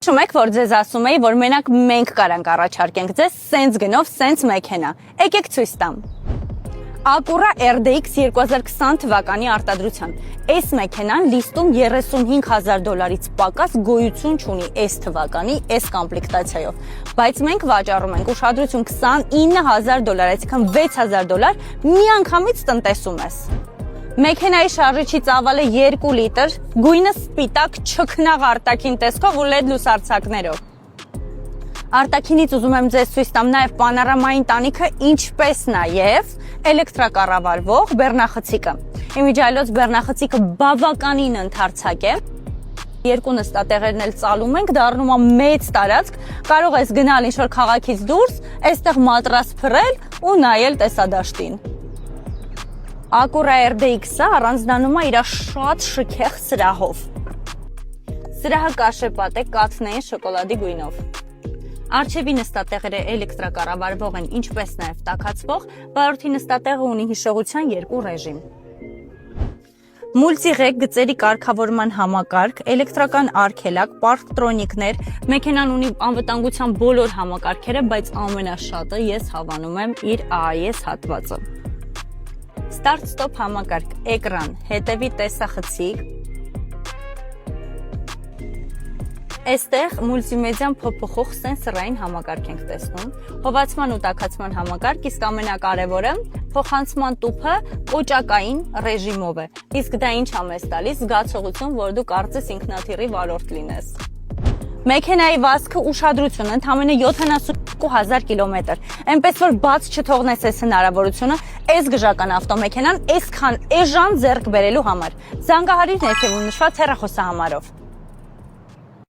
Շում եք, որ ձեզ ասում էի, որ մենակ մենք կարանք առաջարկենք ձեզ սենց գնով, սենց մեքենա։ Եկեք ցույց տամ։ Acura RDX 2020 թվականի արտադրության։ Այս մեքենան լիստում $35,000-ից պակաս գոյություն չունի այս թվականի այս կոմպլեկտացիայով։ Բայց մենք վաճառում ենք ուշադրություն $29,000, այսինքն $6,000 միանգամից տնտեսում ես։ Մեքենայի շարժիչի ծավալը 2 լիտր, գույնը սպիտակ չքնաղ արտաքին տեսքով ու LED լուսարձակներով։ Արտաքինից ուզում եմ ձեզ ցույց տամ նաև պանորամային տանիքը, ինչպես նաև էլեկտրակառավարվող բեռնախցիկը։ Իմիջիայլոց բեռնախցիկը բավականին ընդարձակ է։ Երկու նստատեղերն էլ ծալում ենք, դառնում է մեծ տարածք, կարող ես գնալ ինչ-որ քաղաքից դուրս, այստեղ մատրաս փռել ու նայել տեսադաշտին։ Acura RDX-ը առանձնանում է իր շատ շքեղ սրահով։ Սրահը կաշեպատ է կաթնային շոկոլադի գույնով։ Առջևի նստատեղերը էլեկտրակառավարվող են, ինչպես նաև տաքացվող, վարորդի նստատեղը ունի հիշողության 2 ռեժիմ։ Մուլտիղեկ գծերի կարգավորման համակարգ, էլեկտրական արգելակ, պարկտրոնիկներ, մեքենան ունի անվտանգության բոլոր համակարգերը, բայց ամենաշատը ես հավանում եմ իր AIS հատվածը։ Start-stop համակարգ, էկրան, հետևի տեսախցիկ։ Այստեղ մուլտիմեդիան փոփոխող սենսորային համակարգ ենք տեսնում, հովացման ու տաքացման համակարգ, իսկ ամենակարևորը փոխանցման տուփը կոճակային ռեժիմով է։ Իսկ դա ինչ է մեզ տալիս զգացողություն, որ դու կարծես ինքնաթիռի վարորդ լինես։ Մեքենայի վազքը ուշադրություն, ընդամենը 72,000 կիլոմետր, այնպես որ բաց չթողնես այս հնարավորությունը, այս գժական ավտոմեքենան այսքան էժան ձեռք բերելու համար։ Զանգահարիր ներքևում նշված հեռախոսահամարով։